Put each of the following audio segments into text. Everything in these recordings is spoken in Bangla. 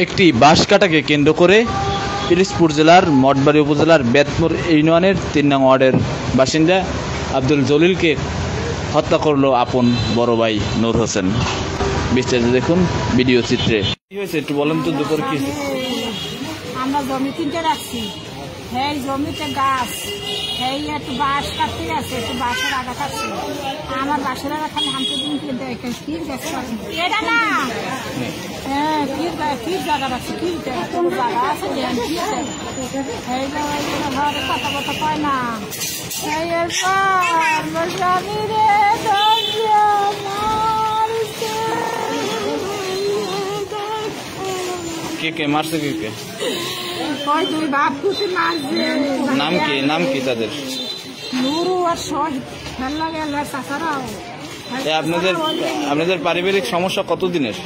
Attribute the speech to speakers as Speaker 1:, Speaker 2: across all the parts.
Speaker 1: একটি বাঁশ কাটাকে কেন্দ্র করে পিরোজপুর জেলার মঠবাড়ি উপজেলার বেতপুর ইউনিয়নের ৩ নং ওয়ার্ডের বাসিন্দা আব্দুল জলিলকে হত্যা করল আপন বড় ভাই নূর হোসেন। বিস্তারিত দেখুন ভিডিও চিত্রে। কি হয়েছে একটু বলেন তো, দুপুর কি?
Speaker 2: আমরা জমি কিনতে রাখছি, এই জমিতে গাছ, এই একটু বাঁশ কাটতে আছে, একটু বাঁশের আগা কাটছে। আমার বাঁশের আগা খালি হামতে দিন কিনতে কি গাছ এটা না, হ্যাঁ কি জায়গা আছে, কি কোনো জায়গা আছে এই ঘরে কথা কথা কয় না। স্বামী রে
Speaker 1: কে মারছে? কে
Speaker 2: দুই বাপ খুশি মারছে।
Speaker 1: নাম কি তাদের?
Speaker 2: নুরু আর শহীদ খেলা গেল চাচারাও।
Speaker 1: আপনাদের পারিবারিক সমস্যা কতদিনের?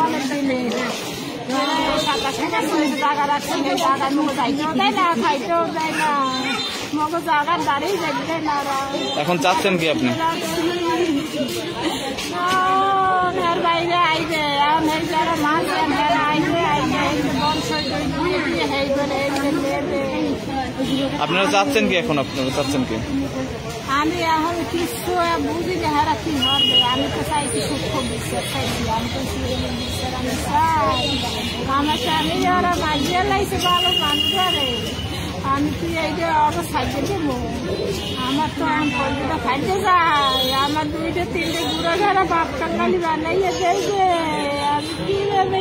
Speaker 2: অনেক দিনের। জায়গা রাখছেন, এই জায়গায় মগো যাইতেও দেয় না, খাইতেও দেয় না, মগো জায়গার দাঁড়িয়ে যাইতে না।
Speaker 1: এখন চাচ্ছেন কি আপনি?
Speaker 2: বাইরে আইবে যারা মাছ আইবে
Speaker 1: আপনারা চাচ্ছেন কি? এখন আপনারা চাচ্ছেন কি?
Speaker 2: আমি এখন কিছু বুঝি যে হারা কি হবে। আমি তো চাইছি সূক্ষ্ম বিশ্বাস চাইছি, আমি তো বিশ্বাস আমি চাই। আমার স্বামী ওরা মাঝিয়ে লাইছে ভালো মানুষ ধরে, আমি কি এই যে অবস্থায় দেবো? আমার তো পয়সাটা খাইতে যায়, আমার 2-3 গুঁড়ো যারা বাপ কাঙ্গালি বানাইয়ে দেবে, আমি কিভাবে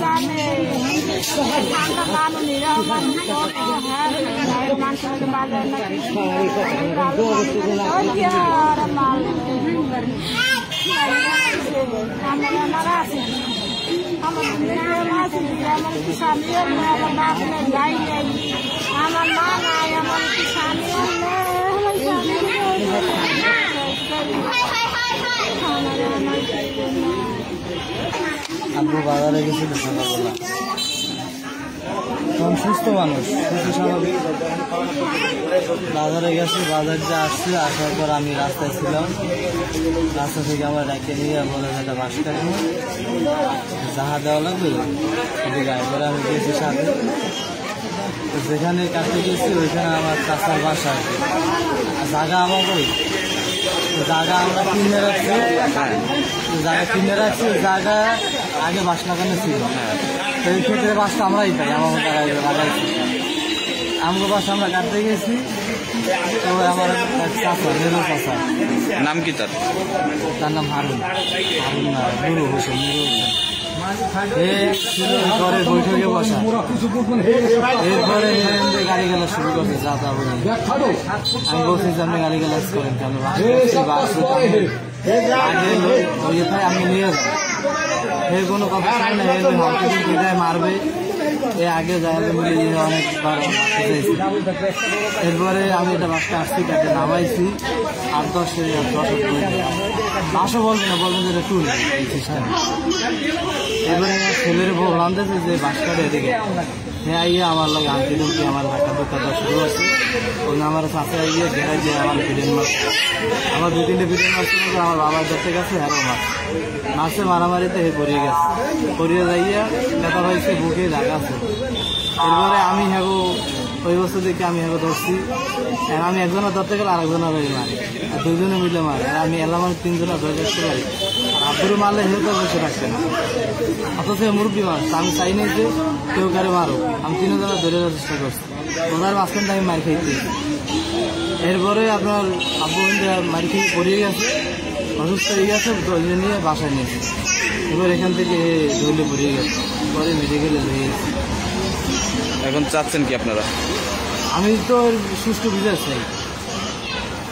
Speaker 2: জানে ঠান্ডা মানুষ নিরহমান মানুষের বাজার নাকি আমার আছে, আমার আমার কি স্বামী আমার বাপ নেই, গাই নেই, আমার মা নাই, আমার কি স্বামী
Speaker 3: আব্বু বাজারে গেছিল সকালবেলা, তখন সুস্থ মানুষ, সুস্থ স্বাভাবিক। বাজারে গেছি, বাজার যে আসছি, আসার পর আমি রাস্তায় ছিলাম, রাস্তা থেকে আমার ডাকে নিয়ে বলে একটা বাস কাটবো, যাহা দেওয়া লাগবে গায়ে করে আমি গেছি সাথে। যেখানে কাটতে গেছি ওইখানে আমার চাচার বাসা আর কি, জায়গা আমার করি জায়গা আমরা কিনে রাখছি, জায়গা আগে বাস লাগানো ছিল, তো এই ক্ষেত্রে বাসটা আমরাই পাই, আমার লাগাইছি। আমগো বাস আমরা কাটতে গেছি, তো আমার চাচা নেরু চাচা,
Speaker 1: নাম কি তার?
Speaker 3: তার নাম হারুন না নুরু হোসেন। ঘরে বৈঠকে বসা, এরপরে গাড়ি গালাজ শুরু করছে, যা তা বলে আমি বলছি যে আপনি গাড়ি গালাজ করেন কেন, আগে ওই আমি নিয়ে যাই, কোনো কথা শুনে মারবে, এ আগে যাই অনেকবার চাইছি। এরপরে আমি এটা বাসটা আসছি, তাকে নামাইছি, 8-10 বলবে না, বলবেন যে এটা টুল সিস্টেম। এবারে আমার ছেলের বউ রাঁধেছে যে বাস কাটে এদিকে, হ্যাঁ ইয়ে আমার লাগে আনতে কি আমার ধাক্কা ধোক্কা শুরু আছে, ওই আমার সাথে গিয়ে ঘেরা দিয়ে আমার ভিডিও মাছ, আমার 2-3টে ভিডিও মাছ ছিল, আমার বাবার ধরতে গেছে, হ্যাঁ মাছে মারামারিতে হে পড়িয়ে গেছে, পড়িয়ে যাইয়া ব্যথা পাইছে, বুকে জায়গা আছে। এরপরে আমি হ্যাগো ওই বছর দেখে আমি হ্যাগো ধরছি, আমি একজনের ধরতে গেলে আরেকজনের মারি, আর 2জনে মিলে মারে, আর আমি এলাম 3জনে ধরে দেখতে পারি, আর আব্বুরে মারলে হেউ তো বসে থাকছে না, অথচ মুরব্বী মারছে। আমি চাই নাই যে কেউ কারে মারো, আমি 3জনে ধরে চেষ্টা করছি, ওনার মাঝখানটা আমি মারি খাইছি। এরপরে আপনার আব্বু মারি খেয়ে পড়িয়ে গেছে, অসুস্থ হয়ে গেছে, নিয়ে বাসায় নিয়েছে। এবার এখান থেকে দৌড়ে পড়িয়ে গেছে, পরে মেডিকেলে নিয়ে গেছে।
Speaker 1: এখন চাচ্ছেন কি আপনারা?
Speaker 3: আমি তো সুষ্ঠু বিচার চাই।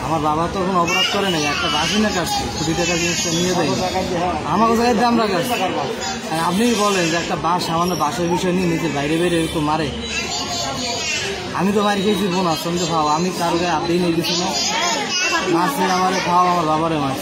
Speaker 3: আমার বাবা তো এখন অপরাধ করে নাই, একটা বাসি না কাটছে, 20 টাকা জিনিসটা নিয়ে দেয়, আমাকে জায়গায় দাম রাখাচ্ছে। আপনি বলেন যে একটা বাস সামান্য বাসের বিষয় নিয়ে নিজের বাইরে বেরে তো মারে, আমি তো মারি খেয়েছি বোনা সন্ধ্যে খাওয়া, আমি কারো গায়ে আপনি নিয়ে গেছি না, মাছের আমার খাওয়া আমার বাবারে মাছ।